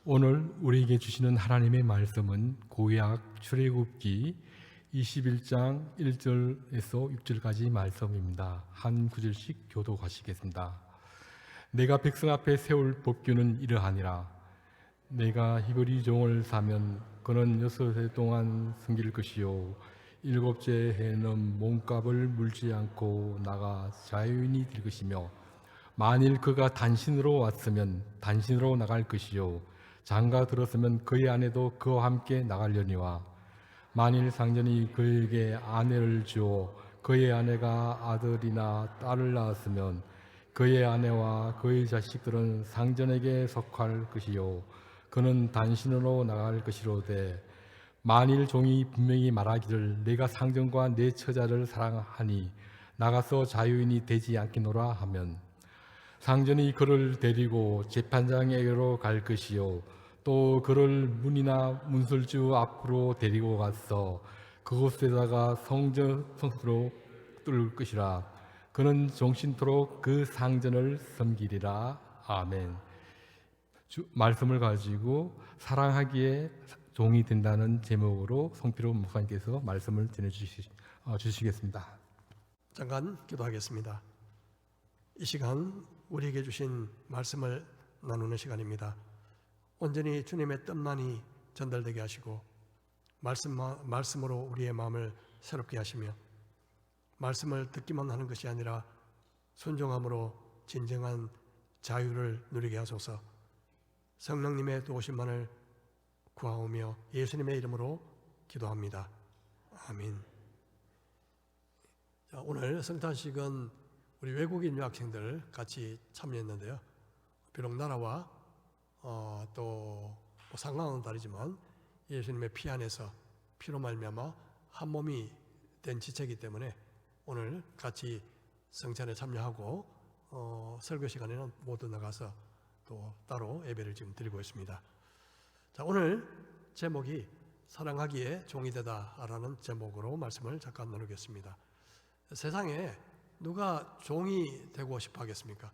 오늘 우리에게 주시는 하나님의 말씀은 구약 출애굽기 21장 1절에서 6절까지 말씀입니다. 한 구절씩 교독하시겠습니다. 내가 백성 앞에 세울 법규는 이러하니라. 내가 히브리 종을 사면 그는 6해 동안 섬길 것이요 7째 해는 몸값을 물지 않고 나가 자유인이 될 것이며, 만일 그가 단신으로 왔으면 단신으로 나갈 것이요 장가 들었으면 그의 아내도 그와 함께 나가려니와, 만일 상전이 그에게 아내를 주어 그의 아내가 아들이나 딸을 낳았으면 그의 아내와 그의 자식들은 상전에게 속할 것이요 그는 단신으로 나갈 것이로되, 만일 종이 분명히 말하기를 내가 상전과 내 처자를 사랑하니 나가서 자유인이 되지 않겠노라 하면, 상전이 그를 데리고 재판장에게로 갈 것이요 또 그를 문이나 문설주 앞으로 데리고 가서 그곳에다가 성전으로 뚫을 것이라. 그는 종신토록 그 상전을 섬기리라. 아멘. 말씀을 가지고 사랑하기에 종이 된다는 제목으로 송필호 목사님께서 말씀을 전해주시겠습니다. 잠깐 기도하겠습니다. 이 시간 우리에게 주신 말씀을 나누는 시간입니다. 온전히 주님의 뜻만이 전달되게 하시고 말씀으로 우리의 마음을 새롭게 하시며, 말씀을 듣기만 하는 것이 아니라 순종함으로 진정한 자유를 누리게 하소서. 성령님의 도우심만을 구하오며 예수님의 이름으로 기도합니다. 아멘. 자, 오늘 성탄식은 우리 외국인 유학생들 같이 참여했는데요. 비록 나라와 또 상황은 다르지만 예수님의 피 안에서 피로 말미암아 한 몸이 된 지체이기 때문에 오늘 같이 성찬에 참여하고 설교 시간에는 모두 나가서 또 따로 예배를 지금 드리고 있습니다. 자, 오늘 제목이 사랑하기에 종이 되다라는 제목으로 말씀을 잠깐 나누겠습니다. 세상에 누가 종이 되고 싶어 하겠습니까?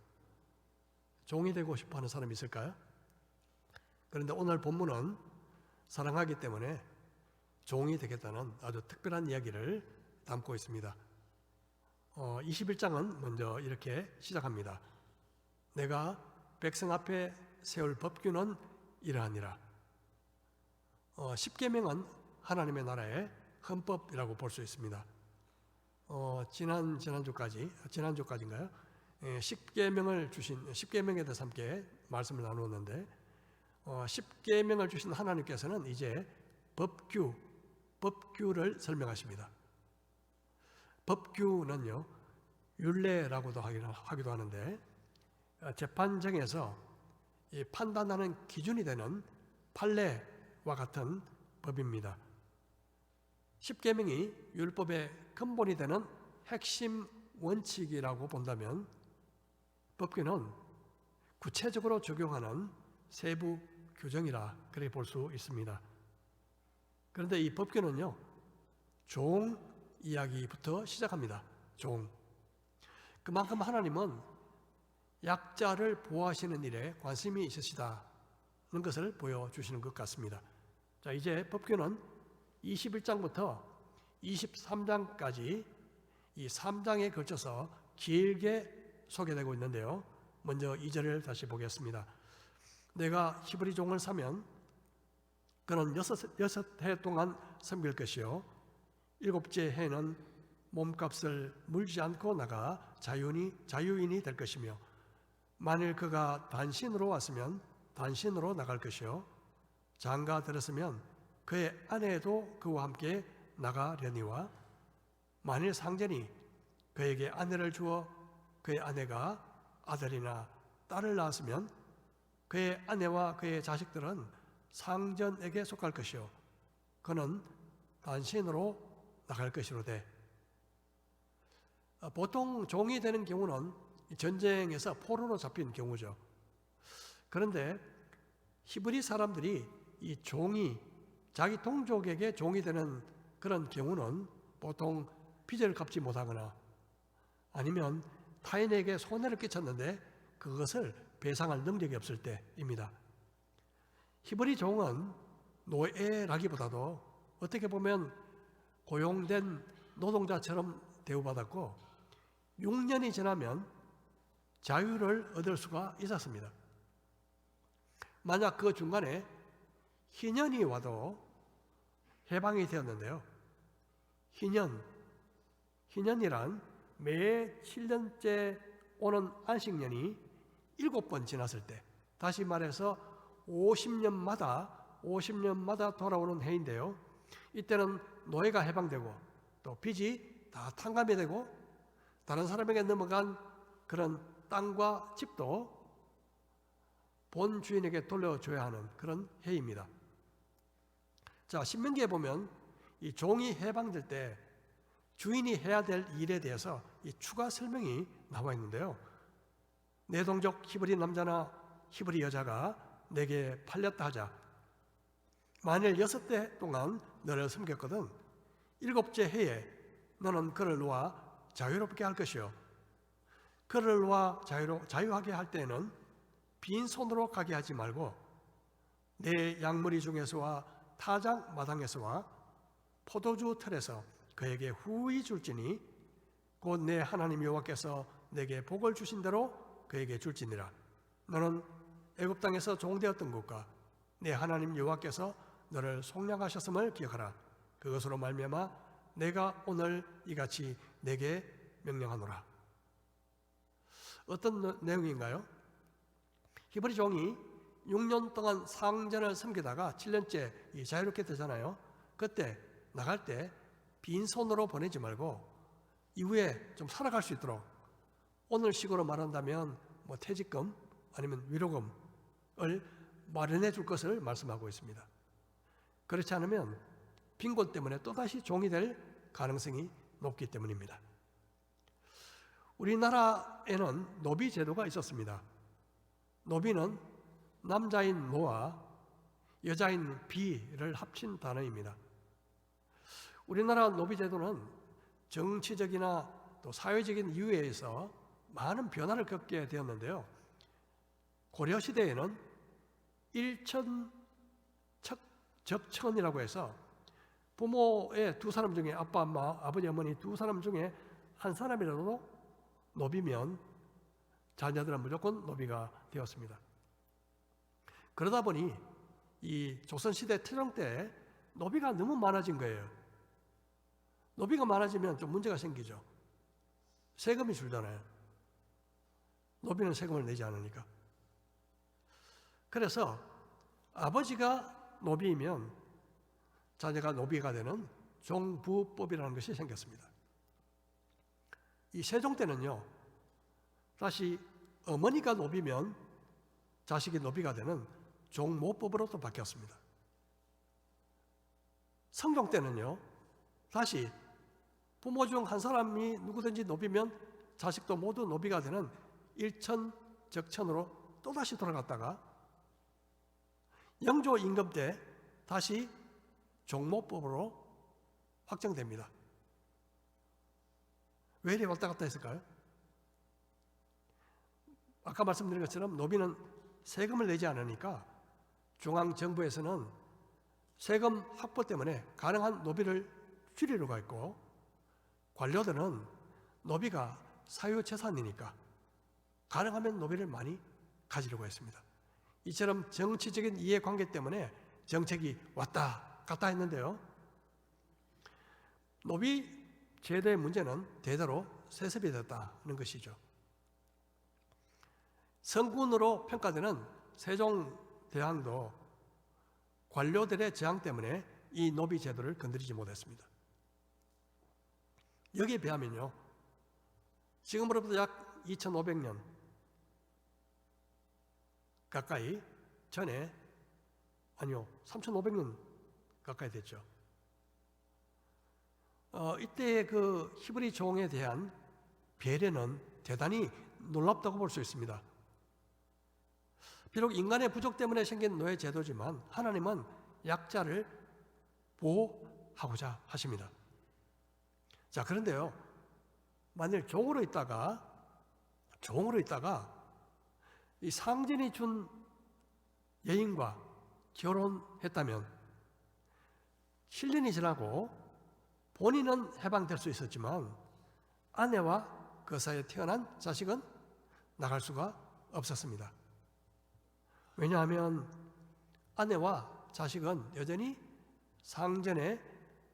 종이 되고 싶어 하는 사람이 있을까요? 그런데 오늘 본문은 사랑하기 때문에 종이 되겠다는 아주 특별한 이야기를 담고 있습니다. 21장은 먼저 이렇게 시작합니다. 내가 백성 앞에 세울 법규는 이러하니라. 10계명은 하나님의 나라의 헌법이라고 볼 수 있습니다. 지난주까지인가요? 10계명에 대해서 함께 말씀을 나누었는데, 10계명을 주신 하나님께서는 이제 법규를 설명하십니다. 법규는요, 율례라고도 하기도 하는데, 재판정에서 판단하는 기준이 되는 판례와 같은 법입니다. 10계명이 율법의 근본이 되는 핵심 원칙이라고 본다면, 법규는 구체적으로 적용하는 세부 규정이라 그렇게 볼 수 있습니다. 그런데 이 법규는요, 종 이야기부터 시작합니다. 종. 그만큼 하나님은 약자를 보호하시는 일에 관심이 있으시다는 것을 보여주시는 것 같습니다. 자, 이제 법규는 21장부터 23장까지 이 3장에 걸쳐서 길게 소개되고 있는데요. 먼저 2절을 다시 보겠습니다. 내가 히브리 종을 사면 그는 6해 동안 섬길 것이요 7째 해는 몸값을 물지 않고 나가 자유인이 될 것이며, 만일 그가 단신으로 왔으면 단신으로 나갈 것이요 장가 들었으면 그의 아내도 그와 함께 나가려니와, 만일 상전이 그에게 아내를 주어 그의 아내가 아들이나 딸을 낳았으면 그의 아내와 그의 자식들은 상전에게 속할 것이요 그는 단신으로 나갈 것이로되. 보통 종이 되는 경우는 전쟁에서 포로로 잡힌 경우죠. 그런데 히브리 사람들이 이 종이 자기 동족에게 종이 되는 그런 경우는 보통 빚을 갚지 못하거나 아니면 타인에게 손해를 끼쳤는데 그것을 배상할 능력이 없을 때입니다. 히브리 종은 노예라기보다도 어떻게 보면 고용된 노동자처럼 대우받았고 6년이 지나면 자유를 얻을 수가 있었습니다. 만약 그 중간에 희년이 와도 해방이 되었는데요. 희년이란 매 7년째 오는 안식년이 7번 지났을 때, 다시 말해서 50년마다 돌아오는 해인데요. 이때는 노예가 해방되고 또 빚이 다 탕감이 되고 다른 사람에게 넘어간 그런 땅과 집도 본 주인에게 돌려줘야 하는 그런 해입니다. 자, 신명기에 보면 이 종이 해방될 때 주인이 해야 될 일에 대해서 이 추가 설명이 나와 있는데요. 내 동족 히브리 남자나 히브리 여자가 내게 팔렸다 하자. 만일 6대 동안 너를 섬겼거든 7째 해에 너는 그를 놓아 자유롭게 할 것이요. 그를 놓아 자유하게 할 때에는 빈손으로 가게 하지 말고 내 양머리 중에서와 타작 마당에서와 포도주 틀에서 그에게 후히 줄지니 곧 내 하나님 여호와께서 내게 복을 주신 대로 그에게 줄지니라. 너는 애굽 땅에서 종되었던 것과 내 하나님 여호와께서 너를 속량하셨음을 기억하라. 그것으로 말미암아 내가 오늘 이같이 내게 명령하노라. 어떤 내용인가요? 히브리 종이 6년 동안 상전을 섬기다가 7년째 자유롭게 되잖아요. 그때 나갈 때 빈손으로 보내지 말고 이후에 좀 살아갈 수 있도록 오늘 식으로 말한다면 뭐 퇴직금 아니면 위로금을 마련해 줄 것을 말씀하고 있습니다. 그렇지 않으면 빈곤 때문에 또다시 종이 될 가능성이 높기 때문입니다. 우리나라에는 노비 제도가 있었습니다. 노비는 남자인 노와 여자인 비를 합친 단어입니다. 우리나라 노비 제도는 정치적이나 또 사회적인 이유에 의해서 많은 변화를 겪게 되었는데요. 고려시대에는 일천적천이라고 해서 부모의 두 사람 중에 아빠, 엄마, 아버지, 어머니 두 사람 중에 한 사람이라도 노비면 자녀들은 무조건 노비가 되었습니다. 그러다 보니 이 조선시대 태종 때 노비가 너무 많아진 거예요. 노비가 많아지면 좀 문제가 생기죠. 세금이 줄잖아요. 노비는 세금을 내지 않으니까. 그래서 아버지가 노비이면 자녀가 노비가 되는 종부법이라는 것이 생겼습니다. 이 세종 때는요, 다시 어머니가 노비면 자식이 노비가 되는 종모법으로 또 바뀌었습니다. 성종 때는요, 다시 부모 중 한 사람이 누구든지 노비면 자식도 모두 노비가 되는 일천적천으로 또다시 돌아갔다가 영조 임금 때 다시 종모법으로 확정됩니다. 왜 이렇게 왔다 갔다 했을까요? 아까 말씀드린 것처럼 노비는 세금을 내지 않으니까 중앙정부에서는 세금 확보 때문에 가능한 노비를 줄이려고 했고, 관료들은 노비가 사유재산이니까 가능하면 노비를 많이 가지려고 했습니다. 이처럼 정치적인 이해관계 때문에 정책이 왔다 갔다 했는데요. 노비 제도의 문제는 대대로 세습이 됐다는 것이죠. 성군으로 평가되는 세종대왕도 관료들의 저항 때문에 이 노비 제도를 건드리지 못했습니다. 여기에 비하면요, 지금으로부터 약 2500년 가까이 전에, 아니요, 3500년 가까이 됐죠. 이때의 그 히브리 종에 대한 배려는 대단히 놀랍다고 볼 수 있습니다. 비록 인간의 부족 때문에 생긴 노예 제도지만 하나님은 약자를 보호하고자 하십니다. 자, 그런데요, 만일 종으로 있다가 이 상전이 준 예인과 결혼했다면 7년이 지나고 본인은 해방될 수 있었지만 아내와 그 사이에 태어난 자식은 나갈 수가 없었습니다. 왜냐하면 아내와 자식은 여전히 상전의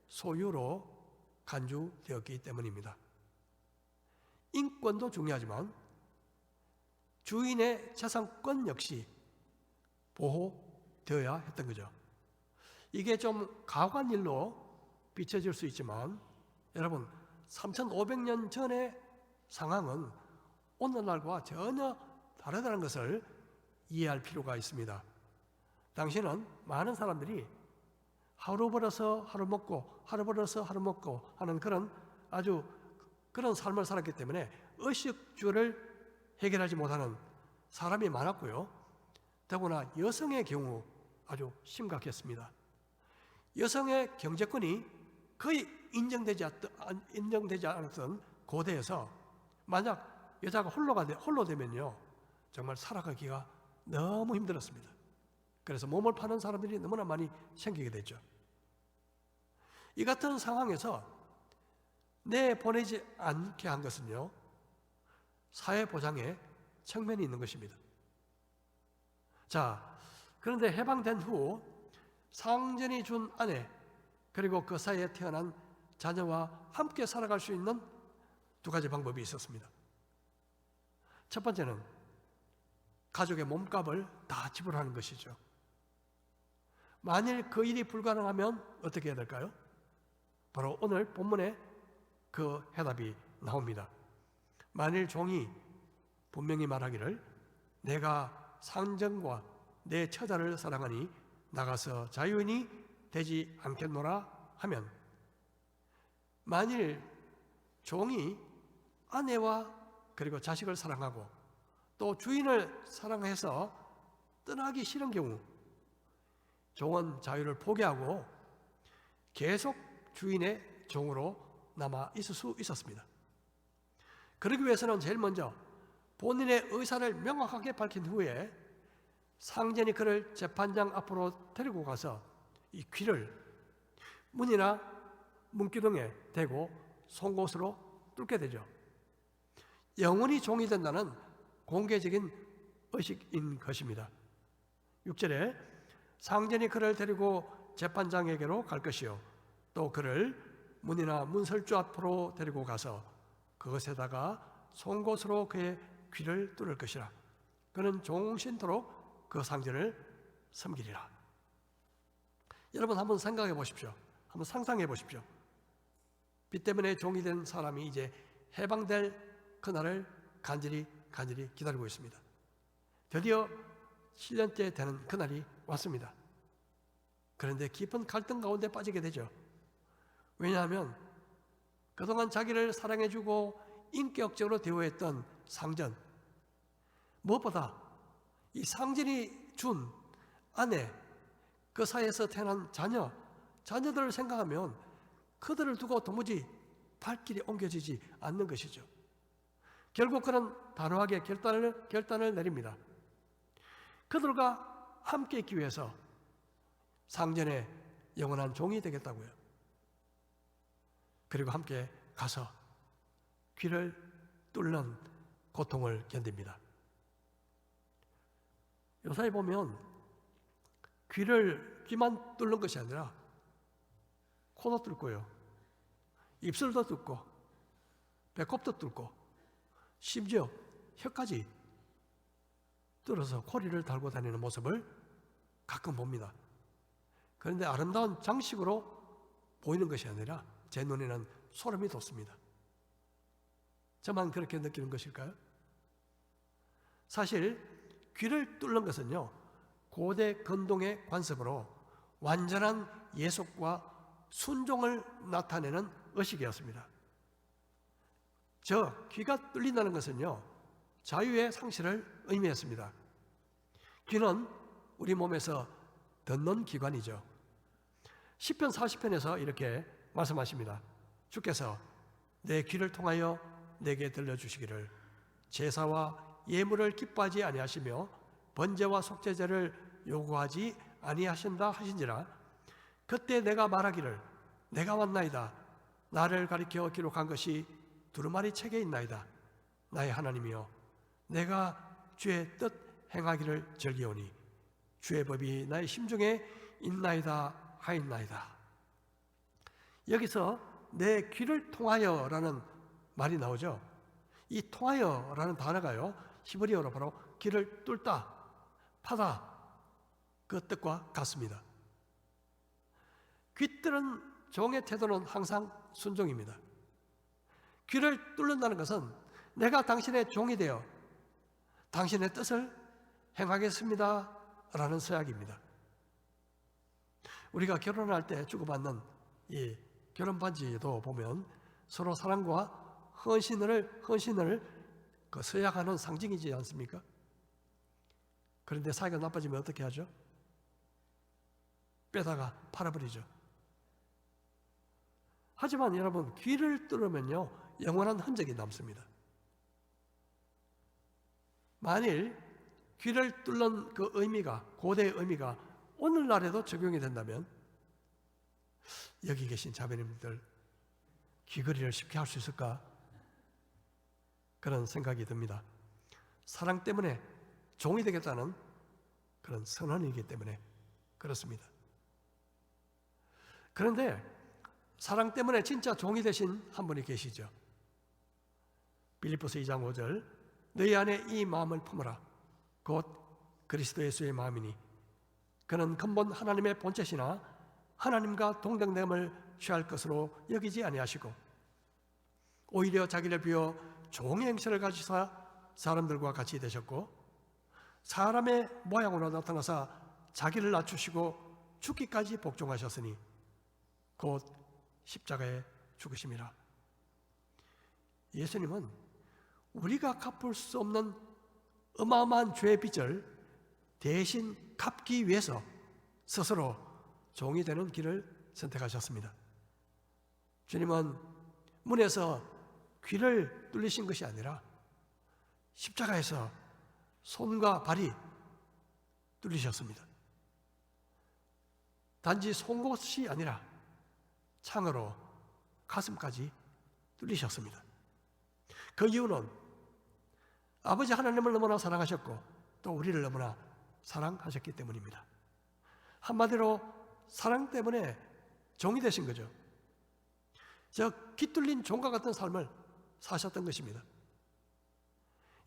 소유로 간주되었기 때문입니다. 인권도 중요하지만 주인의 재산권 역시 보호되어야 했던 거죠. 이게 좀 가관 일로 비춰질 수 있지만 여러분 3,500년 전의 상황은 오늘날과 전혀 다르다는 것을 이해할 필요가 있습니다. 당시는 많은 사람들이 하루 벌어서 하루 먹고 하루 벌어서 하루 먹고 하는 그런 아주 그런 삶을 살았기 때문에 의식주를 해결하지 못하는 사람이 많았고요. 더구나 여성의 경우 아주 심각했습니다. 여성의 경제권이 거의 인정되지 않았던 고대에서 만약 여자가 홀로 되면요 정말 살아가기가 너무 힘들었습니다. 그래서 몸을 파는 사람들이 너무나 많이 생기게 됐죠. 이 같은 상황에서 내보내지 않게 한 것은요 사회보장의 측면이 있는 것입니다. 자, 그런데 해방된 후 상전이 준 아내 그리고 그 사이에 태어난 자녀와 함께 살아갈 수 있는 두 가지 방법이 있었습니다. 첫 번째는 가족의 몸값을 다 지불하는 것이죠. 만일 그 일이 불가능하면 어떻게 해야 될까요? 바로 오늘 본문에 그 해답이 나옵니다. 만일 종이 분명히 말하기를 내가 상전과 내 처자를 사랑하니 나가서 자유인이 되지 않겠노라 하면, 만일 종이 아내와 그리고 자식을 사랑하고 또 주인을 사랑해서 떠나기 싫은 경우 종은 자유를 포기하고 계속 주인의 종으로 남아 있을 수 있었습니다. 그러기 위해서는 제일 먼저 본인의 의사를 명확하게 밝힌 후에 상전이 그를 재판장 앞으로 데리고 가서 이 귀를 문이나 문기둥에 대고 송곳으로 뚫게 되죠. 영원히 종이 된다는 공개적인 의식인 것입니다. 6절에 상전이 그를 데리고 재판장에게로 갈 것이요 또 그를 문이나 문설주 앞으로 데리고 가서 그것에다가 송곳으로 그의 귀를 뚫을 것이라. 그는 종신토록 그 상전을 섬기리라. 여러분 한번 생각해 보십시오. 한번 상상해 보십시오. 빚 때문에 종이 된 사람이 이제 해방될 그날을 간절히 기다리고 있습니다. 드디어 7년째 되는 그날이 왔습니다. 그런데 깊은 갈등 가운데 빠지게 되죠. 왜냐하면 그동안 자기를 사랑해주고 인격적으로 대우했던 상전, 무엇보다 이 상전이 준 아내, 그 사이에서 태어난 자녀들을 생각하면 그들을 두고 도무지 발길이 옮겨지지 않는 것이죠. 결국 그는 단호하게 결단을 내립니다. 그들과 함께 있기 위해서 상전의 영원한 종이 되겠다고요. 그리고 함께 가서 귀를 뚫는 고통을 견딥니다. 요사이 보면 귀만 뚫는 것이 아니라 코도 뚫고요, 입술도 뚫고 배꼽도 뚫고 심지어 혀까지 뚫어서 코리를 달고 다니는 모습을 가끔 봅니다. 그런데 아름다운 장식으로 보이는 것이 아니라 제 눈에는 소름이 돋습니다. 저만 그렇게 느끼는 것일까요? 사실 귀를 뚫는 것은요, 고대 근동의 관습으로 완전한 예속과 순종을 나타내는 의식이었습니다. 귀가 뚫린다는 것은요, 자유의 상실을 의미했습니다. 귀는 우리 몸에서 듣는 기관이죠. 시편 40편에서 이렇게 말씀하십니다. 주께서 내 귀를 통하여 내게 들려주시기를 제사와 예물을 기뻐하지 아니하시며 번제와 속죄제를 요구하지 아니하신다 하신지라 그때 내가 말하기를 내가 왔나이다. 나를 가리켜 기록한 것이 두루마리 책에 있나이다. 나의 하나님이여 내가 주의 뜻 행하기를 즐기오니 주의 법이 나의 심중에 있나이다 하였나이다. 여기서 내 귀를 통하여라는 말이 나오죠. 이 통하여라는 단어가요 히브리어로 바로 귀를 뚫다, 파다 그 뜻과 같습니다. 귀뚫은 종의 태도는 항상 순종입니다. 귀를 뚫는다는 것은 내가 당신의 종이 되어 당신의 뜻을 행하겠습니다 라는 서약입니다. 우리가 결혼할 때 주고받는 이 결혼 반지도 보면 서로 사랑과 헌신을 그 서약하는 상징이지 않습니까? 그런데 사이가 나빠지면 어떻게 하죠? 빼다가 팔아버리죠. 하지만 여러분 귀를 뚫으면요 영원한 흔적이 남습니다. 만일 귀를 뚫는 그 의미가 고대의 의미가 오늘날에도 적용이 된다면 여기 계신 자매님들 귀걸이를 쉽게 할 수 있을까? 그런 생각이 듭니다. 사랑 때문에 종이 되겠다는 그런 선언이기 때문에 그렇습니다. 그런데 사랑 때문에 진짜 종이 되신 한 분이 계시죠. 빌립보서 2장 5절 너희 안에 이 마음을 품으라 곧 그리스도 예수의 마음이니 그는 근본 하나님의 본체시나 하나님과 동등됨을 취할 것으로 여기지 아니하시고 오히려 자기를 비워 종의 행실을 가지사 사람들과 같이 되셨고 사람의 모양으로 나타나사 자기를 낮추시고 죽기까지 복종하셨으니 곧 십자가에 죽으심이라. 예수님은 우리가 갚을 수 없는 어마어마한 죄의 빚을 대신 갚기 위해서 스스로 종이 되는 길을 선택하셨습니다. 주님은 문에서 귀를 뚫리신 것이 아니라 십자가에서 손과 발이 뚫리셨습니다. 단지 송곳이 아니라 창으로 가슴까지 뚫리셨습니다. 그 이유는 아버지 하나님을 너무나 사랑하셨고 또 우리를 너무나 사랑하셨기 때문입니다. 한마디로 사랑 때문에 종이 되신 거죠. 저 귀 뚫린 종과 같은 삶을 사셨던 것입니다.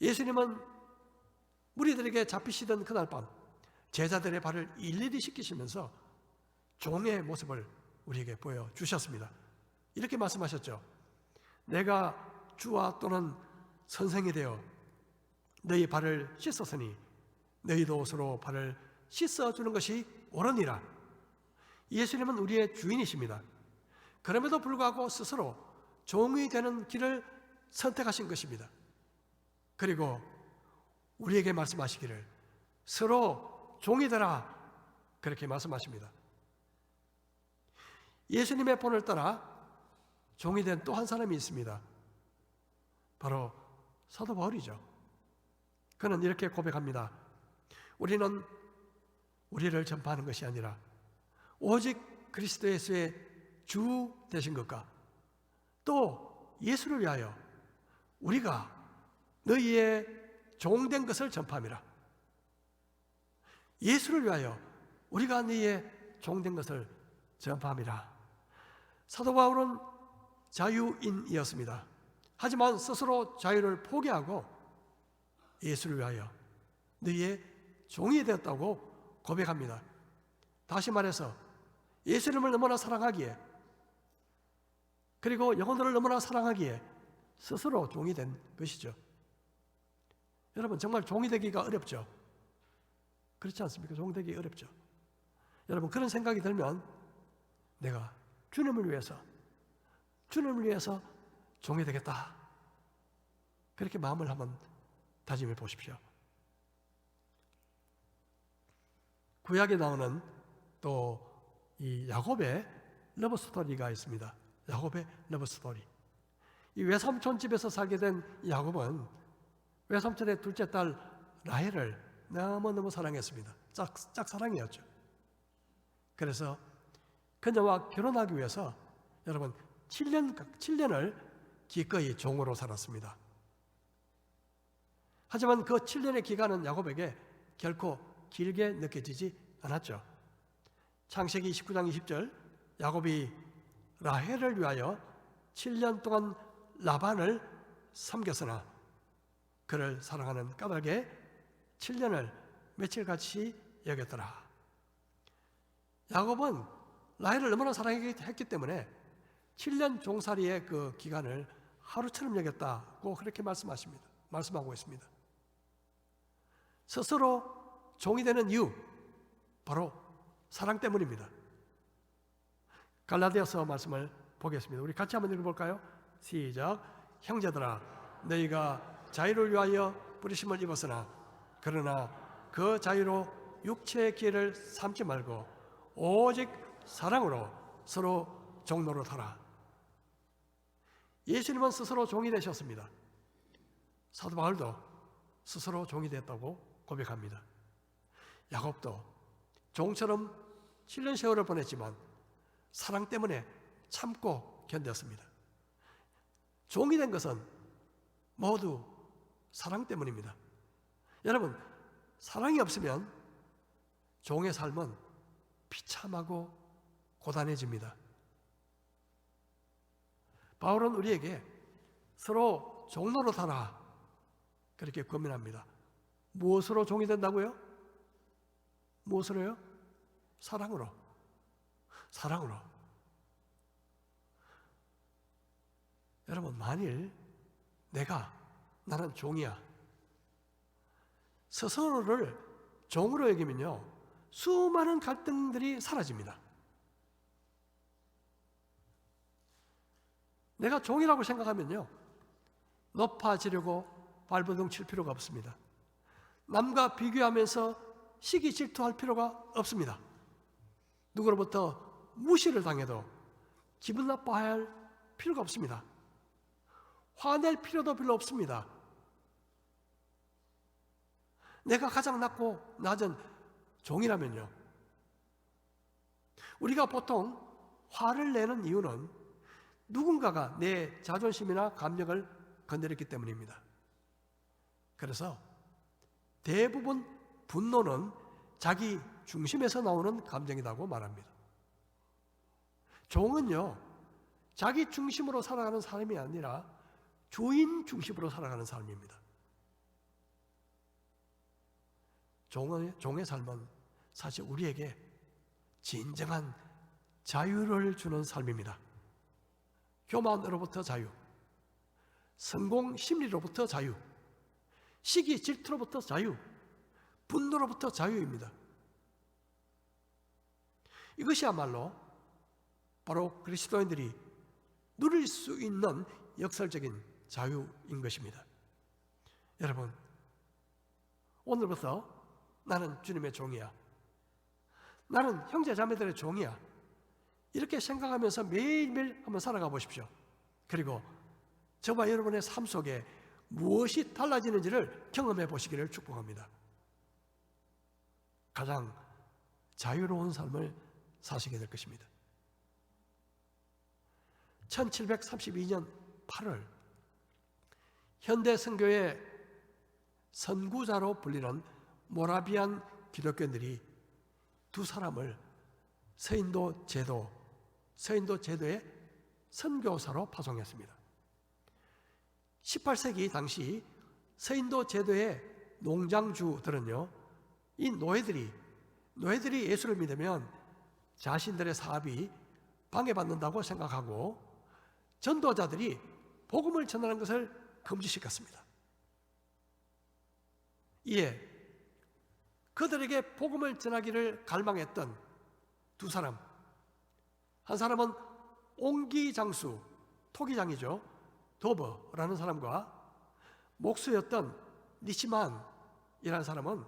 예수님은 무리들에게 잡히시던 그날 밤 제자들의 발을 일일이 씻기시면서 종의 모습을 우리에게 보여주셨습니다. 이렇게 말씀하셨죠. 내가 주와 또는 선생이 되어 너희 발을 씻었으니 너희도 스스로 발을 씻어주는 것이 옳으니라. 예수님은 우리의 주인이십니다. 그럼에도 불구하고 스스로 종이 되는 길을 선택하신 것입니다. 그리고 우리에게 말씀하시기를 서로 종이 되라 그렇게 말씀하십니다. 예수님의 본을 따라 종이 된 또 한 사람이 있습니다. 바로 사도 바울이죠. 그는 이렇게 고백합니다. 우리는 우리를 전파하는 것이 아니라 오직 그리스도 예수의 주 되신 것과 또 예수를 위하여 우리가 너희의 종된 것을 전파함이라. 예수를 위하여 우리가 너희의 종된 것을 전파함이라. 사도 바울은 자유인이었습니다. 하지만 스스로 자유를 포기하고 예수를 위하여 너희의 종이 되었다고 고백합니다. 다시 말해서 예수님을 너무나 사랑하기에 그리고 영혼들을 너무나 사랑하기에 스스로 종이 된 것이죠. 여러분 정말 종이 되기가 어렵죠. 그렇지 않습니까? 종 되기 어렵죠. 여러분 그런 생각이 들면 내가 주님을 위해서 종이 되겠다. 그렇게 마음을 한번 다짐해 보십시오. 구약에 나오는 또 이 야곱의 러브 스토리가 있습니다. 야곱의 러브 스토리. 이 외삼촌 집에서 살게 된 야곱은 외삼촌의 둘째 딸 라헬을 너무너무 사랑했습니다. 짝사랑이었죠. 그래서 그녀와 결혼하기 위해서 여러분 7년을 기꺼이 종으로 살았습니다. 하지만 그 7년의 기간은 야곱에게 결코 길게 느껴지지 않았죠. 창세기 29장 20절, 야곱이 라헬을 위하여 7년 동안 라반을 섬겼으나 그를 사랑하는 까닭에 7년을 며칠같이 여겼더라. 야곱은 라헬을 너무나 사랑했기 때문에 7년 종살이의 그 기간을 하루처럼 여겼다고 그렇게 말씀하고 있습니다. 스스로 종이 되는 이유, 바로 사랑 때문입니다. 갈라디아서 말씀을 보겠습니다. 우리 같이 한번 읽어볼까요? 시작. 형제들아, 너희가 자유를 위하여 부르심을 입었으나 그러나 그 자유로 육체의 기회를 삼지 말고 오직 사랑으로 서로 종로로 타라. 예수님은 스스로 종이 되셨습니다. 사도 바울도 스스로 종이 됐다고 고백합니다. 야곱도 종처럼 7년 세월을 보냈지만 사랑 때문에 참고 견뎠습니다. 종이 된 것은 모두 사랑 때문입니다. 여러분, 사랑이 없으면 종의 삶은 비참하고 고단해집니다. 바울은 우리에게 서로 종로로 타라 그렇게 권면합니다. 무엇으로 종이 된다고요? 무엇으로요? 사랑으로. 사랑으로. 여러분, 만일 나는 종이야, 스스로를 종으로 여기면요, 수많은 갈등들이 사라집니다. 내가 종이라고 생각하면요, 높아지려고 발버둥 칠 필요가 없습니다. 남과 비교하면서 시기 질투할 필요가 없습니다. 누구로부터 무시를 당해도 기분 나빠할 필요가 없습니다. 화낼 필요도 별로 없습니다. 내가 가장 낮은 종이라면요, 우리가 보통 화를 내는 이유는 누군가가 내 자존심이나 감정을 건드렸기 때문입니다. 그래서 대부분 분노는 자기 중심에서 나오는 감정이라고 말합니다. 종은요, 자기 중심으로 살아가는 사람이 아니라 주인 중심으로 살아가는 삶입니다. 종의 삶은 사실 우리에게 진정한 자유를 주는 삶입니다. 교만으로부터 자유, 성공 심리로부터 자유, 시기 질투로부터 자유, 분노로부터 자유입니다. 이것이야말로 바로 그리스도인들이 누릴 수 있는 역설적인 자유인 것입니다. 여러분, 오늘부터 나는 주님의 종이야, 나는 형제 자매들의 종이야, 이렇게 생각하면서 매일매일 한번 살아가 보십시오. 그리고 저와 여러분의 삶 속에 무엇이 달라지는지를 경험해 보시기를 축복합니다. 가장 자유로운 삶을 사시게 될 것입니다. 1732년 8월 현대 선교의 선구자로 불리는 모라비안 기독교인들이 두 사람을 서인도 제도의 선교사로 파송했습니다. 18세기 당시 서인도 제도의 농장주들은요, 이 노예들이 예수를 믿으면 자신들의 사업이 방해받는다고 생각하고 전도자들이 복음을 전하는 것을 금지시켰습니다. 이에 그들에게 복음을 전하기를 갈망했던 두 사람, 한 사람은 옹기장수, 토기장이죠, 도버라는 사람과 목수였던 니시만이라는 사람은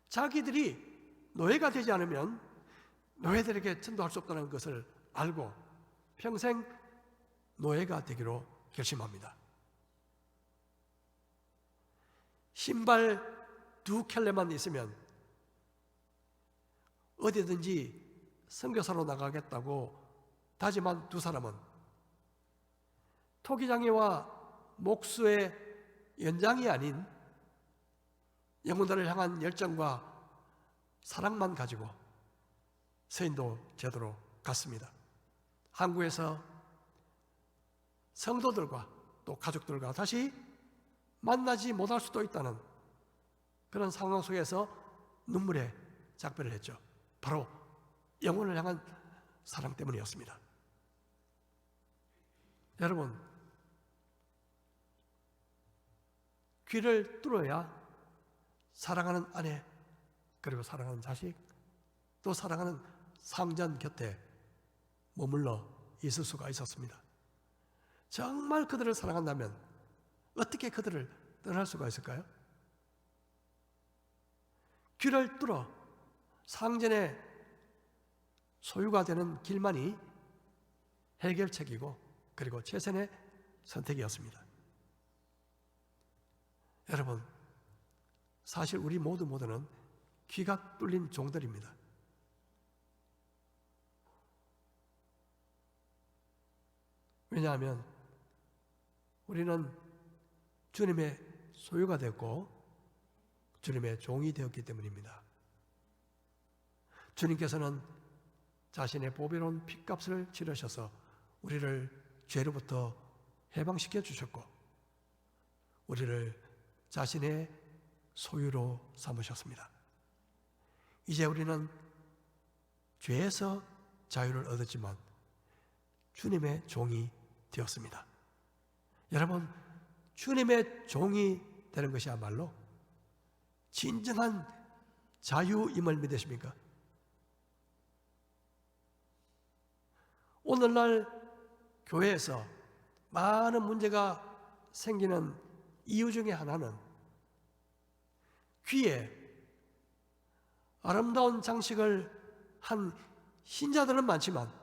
자기들이 노예가 되지 않으면 노예들에게 전도할 수 없다는 것을 알고 평생 노예가 되기로 결심합니다. 신발 두 켤레만 있으면 어디든지 선교사로 나가겠다고 다짐한 두 사람은 토기장애와 목수의 연장이 아닌 영혼들을 향한 열정과 사랑만 가지고 서인도 제도로 갔습니다. 한국에서 성도들과 또 가족들과 다시 만나지 못할 수도 있다는 그런 상황 속에서 눈물에 작별을 했죠. 바로 영혼을 향한 사랑 때문이었습니다. 여러분, 귀를 뚫어야 사랑하는 아내, 그리고 사랑하는 자식, 또 사랑하는 상전 곁에 머물러 있을 수가 있었습니다. 정말 그들을 사랑한다면 어떻게 그들을 떠날 수가 있을까요? 귀를 뚫어 상전의 소유가 되는 길만이 해결책이고 그리고 최선의 선택이었습니다. 여러분, 사실 우리 모두는 귀가 뚫린 종들입니다. 왜냐하면 우리는 주님의 소유가 됐고 주님의 종이 되었기 때문입니다. 주님께서는 자신의 보배로운 핏값을 치르셔서 우리를 죄로부터 해방시켜 주셨고 우리를 자신의 소유로 삼으셨습니다. 이제 우리는 죄에서 자유를 얻었지만 주님의 종이 되었습니다. 여러분, 주님의 종이 되는 것이야말로 진정한 자유임을 믿으십니까? 오늘날 교회에서 많은 문제가 생기는 이유 중에 하나는 귀에 아름다운 장식을 한 신자들은 많지만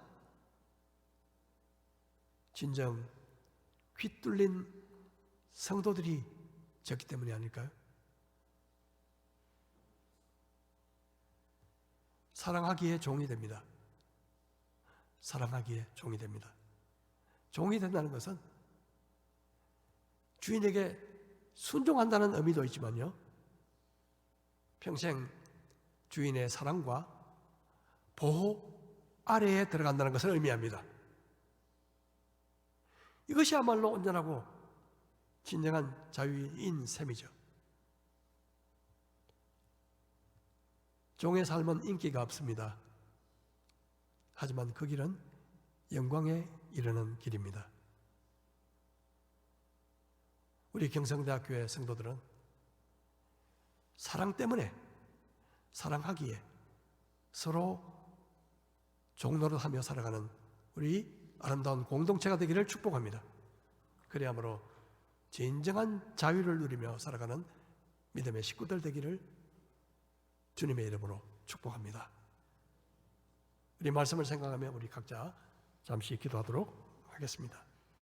진정 귀 뚫린 성도들이 적기 때문이 아닐까요? 사랑하기에 종이 됩니다. 사랑하기에 종이 됩니다. 종이 된다는 것은 주인에게 순종한다는 의미도 있지만요, 평생 주인의 사랑과 보호 아래에 들어간다는 것을 의미합니다. 이것이야말로 온전하고 진정한 자유인 셈이죠. 종의 삶은 인기가 없습니다. 하지만 그 길은 영광에 이르는 길입니다. 우리 경성대학교의 성도들은 사랑 때문에, 사랑하기에 서로 종노릇하며 살아가는 우리 아름다운 공동체가 되기를 축복합니다. 그래야므로 진정한 자유를 누리며 살아가는 믿음의 식구들 되기를 주님의 이름으로 축복합니다. 우리 말씀을 생각하며 우리 각자 잠시 기도하도록 하겠습니다.